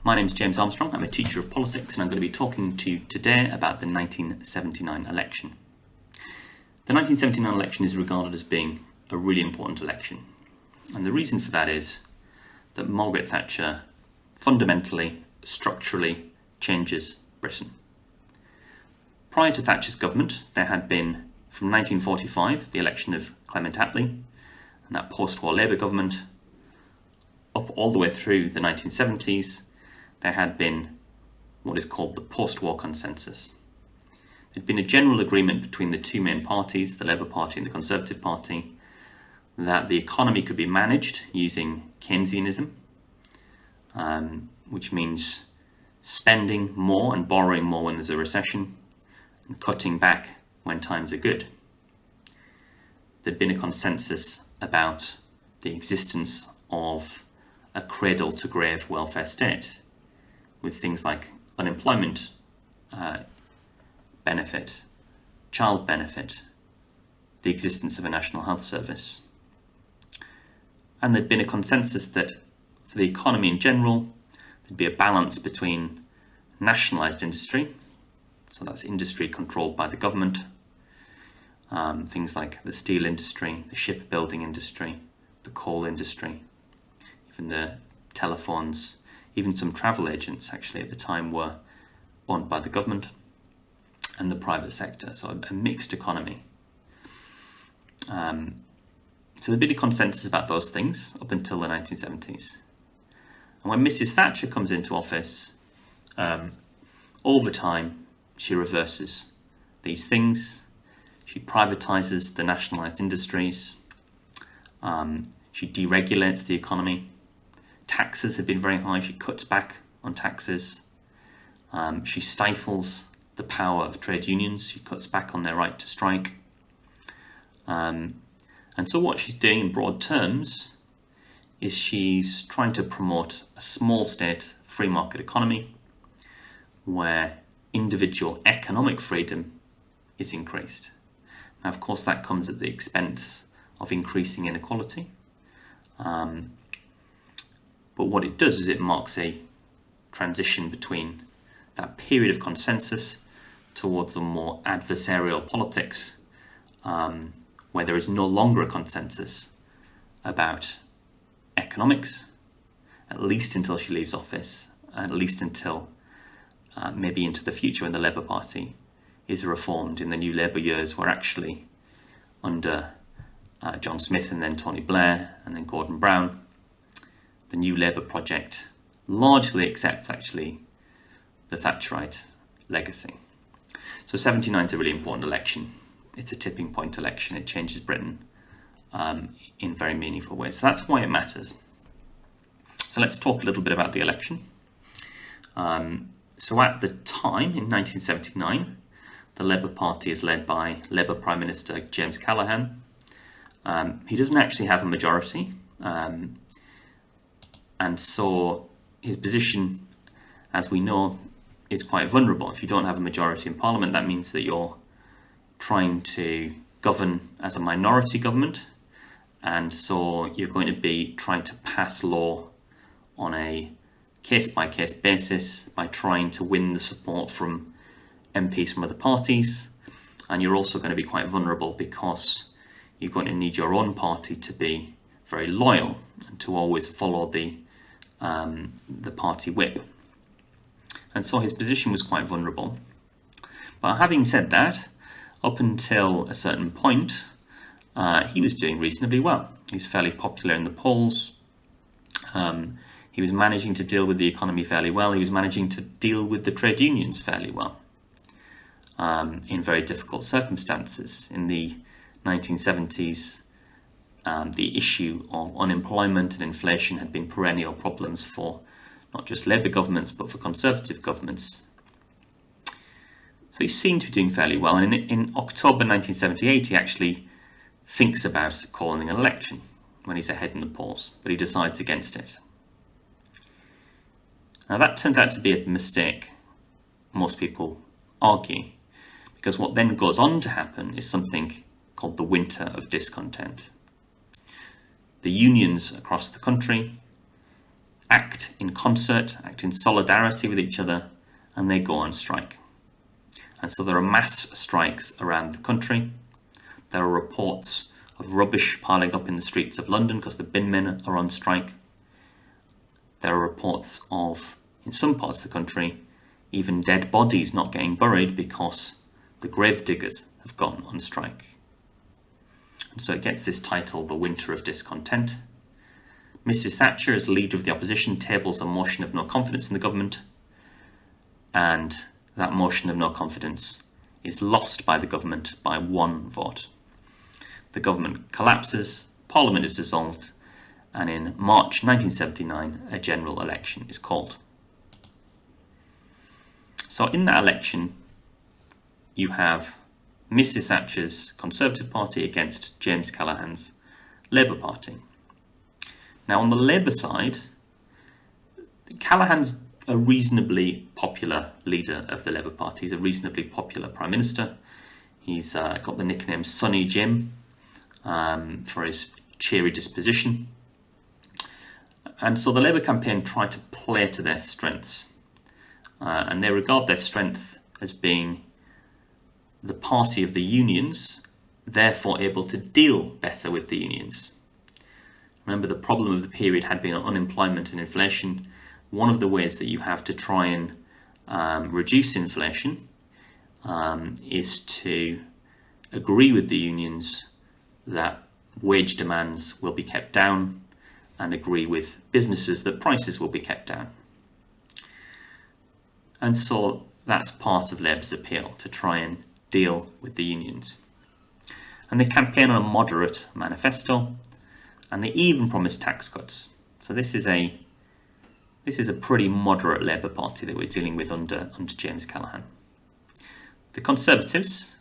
My name is James Armstrong. I'm a teacher of politics and I'm going to be talking to you today about the 1979 election. The 1979 election is regarded as being a really important election, and the reason for that is that Margaret Thatcher fundamentally, structurally changes Britain. Prior to Thatcher's government, there had been, from 1945, the election of Clement Attlee and that post-war Labour government, up all the way through the 1970s, there had been what is called the post-war consensus. There'd been a general agreement between the two main parties, the Labour Party and the Conservative Party, that the economy could be managed using Keynesianism, which means spending more and borrowing more when there's a recession and cutting back when times are good. There'd been a consensus about the existence of a cradle-to-grave welfare state, with things like unemployment benefit, child benefit, the existence of a national health service. And there'd been a consensus that for the economy in general, there'd be a balance between nationalised industry, so that's industry controlled by the government, things like the steel industry, the shipbuilding industry, the coal industry, even the telephones, even some travel agents actually at the time were owned by the government, and the private sector, so a mixed economy. So there'd been a consensus about those things up until the 1970s. And when Mrs. Thatcher comes into office, over time she reverses these things. She privatises the nationalised industries. She deregulates the economy. Taxes have been very high. She cuts back on taxes. She stifles the power of trade unions. She cuts back on their right to strike. And so what she's doing in broad terms is she's trying to promote a small state free market economy where individual economic freedom is increased. Now, of course, that comes at the expense of increasing inequality. But what it does is it marks a transition between that period of consensus towards a more adversarial politics, where there is no longer a consensus about economics, at least until she leaves office, at least until maybe into the future when the Labour Party is reformed in the new Labour years, where actually under John Smith and then Tony Blair and then Gordon Brown, the new Labour project largely accepts actually the Thatcherite legacy. So 79 is a really important election. It's a tipping point election. It changes Britain in very meaningful ways. So that's why it matters. So let's talk a little bit about the election. So at the time, in 1979, the Labour Party is led by Labour Prime Minister James Callaghan. He doesn't actually have a majority. And so his position, as we know, is quite vulnerable. If you don't have a majority in Parliament, that means that you're trying to govern as a minority government. And so you're going to be trying to pass law on a case-by-case basis by trying to win the support from MPs from other parties. And you're also going to be quite vulnerable because you're going to need your own party to be very loyal and to always follow the party whip. And so his position was quite vulnerable. But having said that, up until a certain point, he was doing reasonably well. He was fairly popular in the polls. He was managing to deal with the economy fairly well. He was managing to deal with the trade unions fairly well in very difficult circumstances. In the 1970s, the issue of unemployment and inflation had been perennial problems for not just Labour governments, but for Conservative governments. So he seemed to be doing fairly well. And in October 1978, he actually thinks about calling an election when he's ahead in the polls, but he decides against it. Now that turns out to be a mistake, most people argue, because what then goes on to happen is something called the Winter of Discontent. The unions across the country act in concert, act in solidarity with each other, and they go on strike. And so there are mass strikes around the country. There are reports of rubbish piling up in the streets of London because the bin men are on strike. There are reports of, in some parts of the country, even dead bodies not getting buried because the grave diggers have gone on strike. And so it gets this title, The Winter of Discontent. Mrs. Thatcher, as leader of the opposition, tables a motion of no confidence in the government, and that motion of no confidence is lost by the government by one vote. The government collapses, Parliament is dissolved, and in March 1979 a general election is called. So in that election you have Mrs. Thatcher's Conservative Party against James Callaghan's Labour Party. Now on the Labour side, Callaghan's a reasonably popular leader of the Labour Party. He's a reasonably popular Prime Minister. He's got the nickname Sunny Jim for his cheery disposition. And so the Labour campaign tried to play to their strengths. And they regard their strength as being the party of the unions, therefore able to deal better with the unions. Remember, the problem of the period had been unemployment and inflation. One of the ways that you have to try and reduce inflation is to agree with the unions that wage demands will be kept down and agree with businesses that prices will be kept down. And so that's part of Labour's appeal, to try and deal with the unions. And they campaign on a moderate manifesto, and they even promise tax cuts. So this is a pretty moderate Labour Party that we're dealing with under James Callaghan. The Conservatives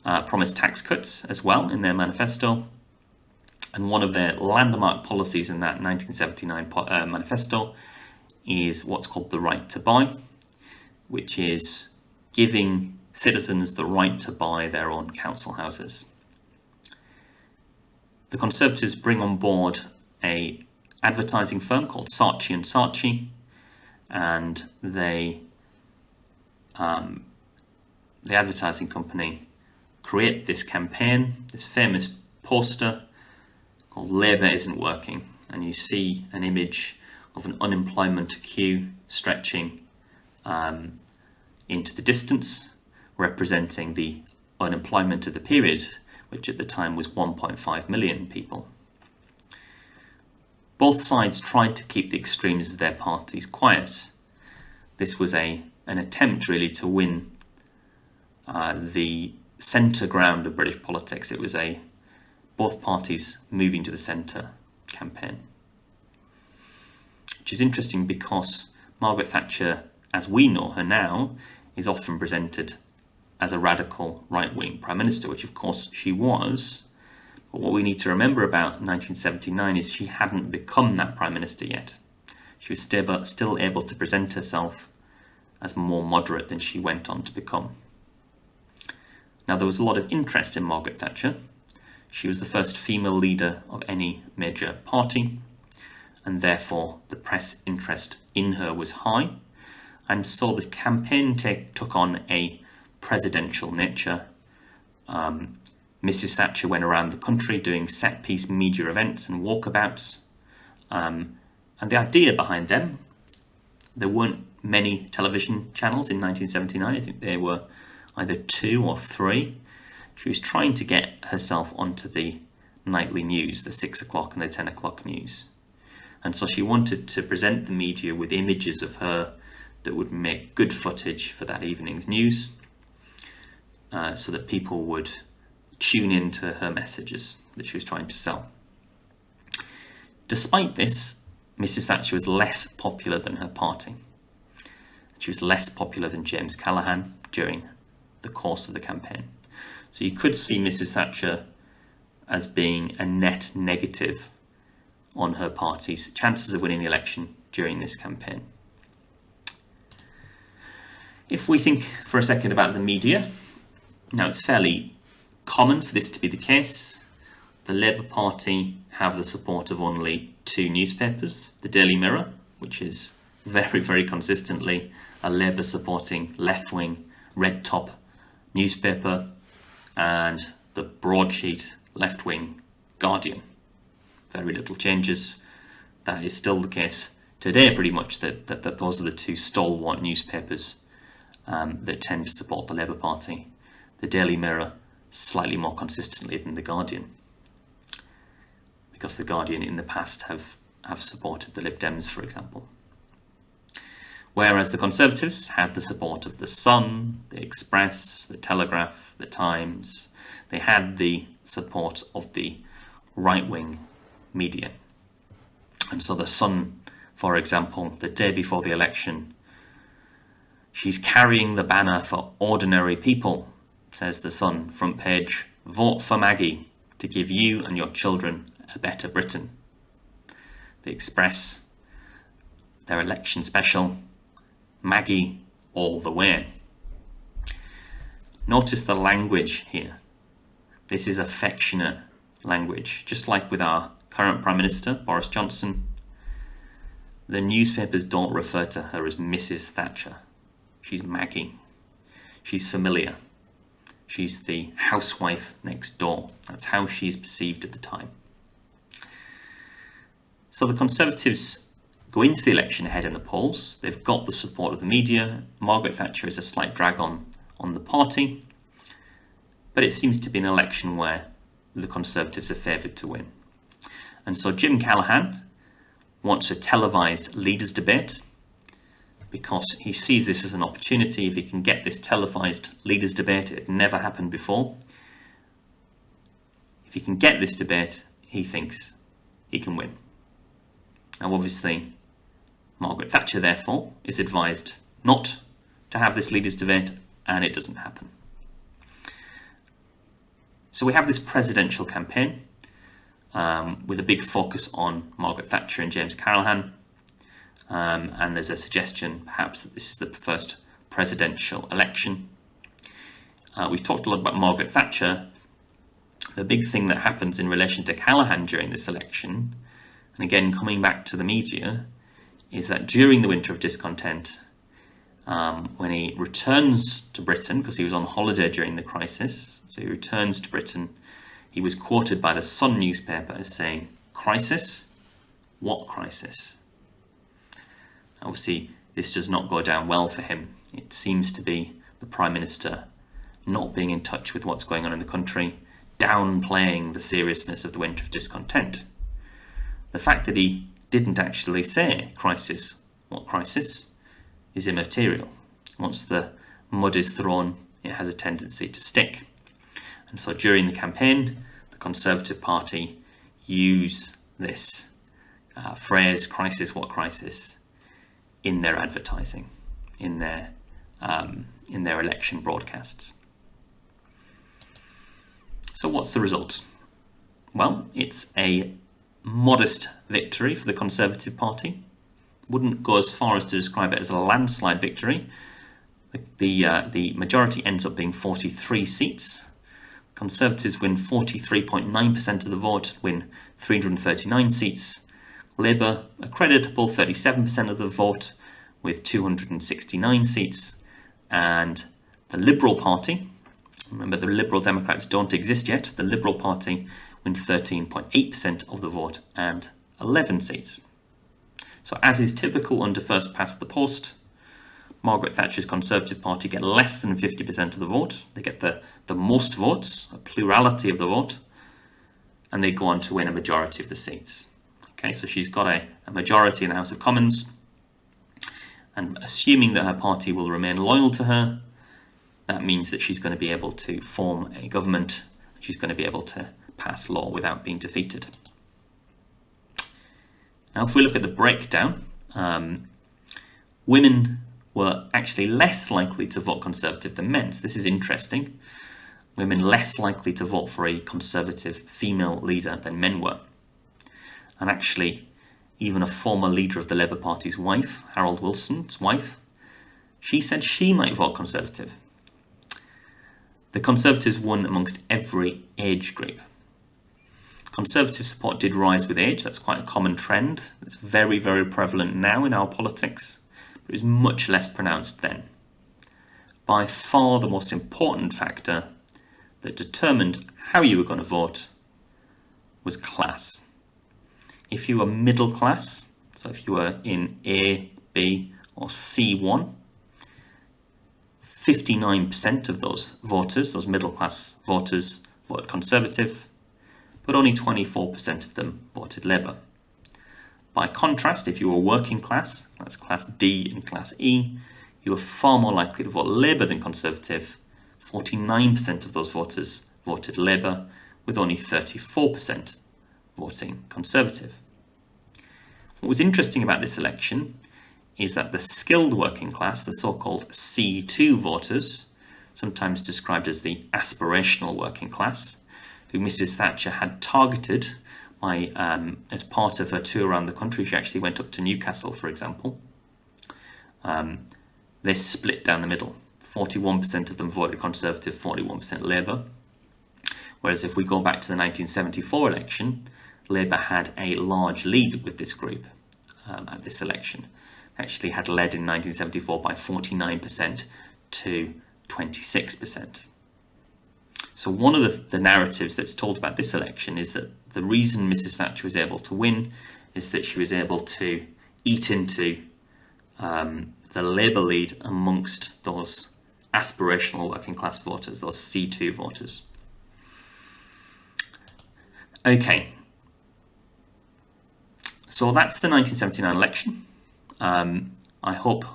promise tax cuts as well in their manifesto, and one of their landmark policies in that 1979 manifesto is what's called the right to buy, which is giving citizens the right to buy their own council houses. The Conservatives bring on board a advertising firm called Saatchi & Saatchi, and the advertising company create this campaign, this famous poster called Labour Isn't Working, and you see an image of an unemployment queue stretching into the distance, representing the unemployment of the period, which at the time was 1.5 million people. Both sides tried to keep the extremes of their parties quiet. This was an attempt really to win the centre ground of British politics. It was both parties moving to the centre campaign. Which is interesting because Margaret Thatcher, as we know her now, is often presented as a radical right-wing Prime Minister, which of course she was. But what we need to remember about 1979 is she hadn't become that Prime Minister yet. She was still able to present herself as more moderate than she went on to become. Now, there was a lot of interest in Margaret Thatcher. She was the first female leader of any major party, and therefore the press interest in her was high. And so the campaign took on a presidential nature. Mrs. Thatcher went around the country doing set-piece media events and walkabouts. And the idea behind them, there weren't many television channels in 1979. I think there were either 2 or 3. She was trying to get herself onto the nightly news, the 6 o'clock and the 10 o'clock news. And so she wanted to present the media with images of her that would make good footage for that evening's news, so that people would tune into her messages that she was trying to sell. Despite this, Mrs. Thatcher was less popular than her party. She was less popular than James Callaghan during the course of the campaign. So you could see Mrs. Thatcher as being a net negative on her party's chances of winning the election during this campaign. If we think for a second about the media, now it's fairly common for this to be the case. The Labour Party have the support of only 2 newspapers, the Daily Mirror which is very, very consistently a Labour-supporting left-wing red-top newspaper, and the broadsheet left-wing Guardian. Very little changes. That is still the case today, pretty much, that those are the two stalwart newspapers that tend to support the Labour Party. The Daily Mirror slightly more consistently than the Guardian, because the Guardian in the past have supported the Lib Dems, for example. Whereas the Conservatives had the support of the Sun, the Express, the Telegraph, the Times. They had the support of the right-wing media. And so the Sun, for example, the day before the election, she's carrying the banner for ordinary people, says the Sun, front page, vote for Maggie to give you and your children a better Britain. The Express, their election special, Maggie all the way. Notice the language here. This is affectionate language, just like with our current Prime Minister, Boris Johnson. The newspapers don't refer to her as Mrs. Thatcher. She's Maggie. She's familiar. She's the housewife next door. That's how she's perceived at the time. So the Conservatives go into the election ahead in the polls. They've got the support of the media. Margaret Thatcher is a slight drag on the party. But it seems to be an election where the Conservatives are favoured to win. And so Jim Callaghan wants a televised leaders' debate, because he sees this as an opportunity. If he can get this televised leaders' debate, it had never happened before. If he can get this debate, he thinks he can win. Now, obviously, Margaret Thatcher, therefore, is advised not to have this leaders' debate, and it doesn't happen. So we have this presidential campaign with a big focus on Margaret Thatcher and James Callaghan. And there's a suggestion, perhaps, that this is the first presidential election. We've talked a lot about Margaret Thatcher. The big thing that happens in relation to Callaghan during this election, and again coming back to the media, is that during the Winter of Discontent, when he returns to Britain, because he was on holiday during the crisis, so he returns to Britain, he was quoted by the Sun newspaper as saying, "Crisis? What crisis?" Obviously, this does not go down well for him. It seems to be the Prime Minister not being in touch with what's going on in the country, downplaying the seriousness of the Winter of Discontent. The fact that he didn't actually say crisis, what crisis, is immaterial. Once the mud is thrown, it has a tendency to stick. And so during the campaign, the Conservative Party use this phrase, crisis, what crisis, in their advertising, in their election broadcasts. So what's the result? Well, it's a modest victory for the Conservative Party. Wouldn't go as far as to describe it as a landslide victory. The majority ends up being 43 seats. Conservatives win 43.9% of the vote, win 339 seats. Labour, a creditable 37% of the vote, with 269 seats. And the Liberal Party, remember the Liberal Democrats don't exist yet, the Liberal Party win 13.8% of the vote and 11 seats. So as is typical under first past the post, Margaret Thatcher's Conservative Party get less than 50% of the vote. They get the most votes, a plurality of the vote, and they go on to win a majority of the seats. Okay, so she's got a majority in the House of Commons, and assuming that her party will remain loyal to her, that means that she's going to be able to form a government. She's going to be able to pass law without being defeated. Now, if we look at the breakdown, women were actually less likely to vote Conservative than men. So this is interesting. Women less likely to vote for a Conservative female leader than men were. And actually, even a former leader of the Labour Party's wife, Harold Wilson's wife, she said she might vote Conservative. The Conservatives won amongst every age group. Conservative support did rise with age. That's quite a common trend. It's very, very prevalent now in our politics, but it was much less pronounced then. By far the most important factor that determined how you were going to vote was class. If you were middle class, so if you were in A, B or C1, 59% of those voters, those middle class voters, voted Conservative, but only 24% of them voted Labour. By contrast, if you were working class, that's class D and class E, you were far more likely to vote Labour than Conservative. 49% of those voters voted Labour, with only 34% voting Conservative. What was interesting about this election is that the skilled working class, the so-called C2 voters, sometimes described as the aspirational working class, who Mrs. Thatcher had targeted by, as part of her tour around the country. She actually went up to Newcastle, for example. They split down the middle. 41% of them voted Conservative, 41% Labour. Whereas if we go back to the 1974 election, Labour had a large lead with this group at this election. Actually had led in 1974 by 49% to 26%. So one of the narratives that's told about this election is that the reason Mrs. Thatcher was able to win is that she was able to eat into the Labour lead amongst those aspirational working class voters, those C2 voters. Okay, so that's the 1979 election. I hope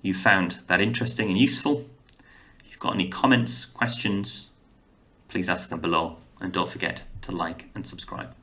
you found that interesting and useful. If you've got any comments, questions, please ask them below, and don't forget to like and subscribe.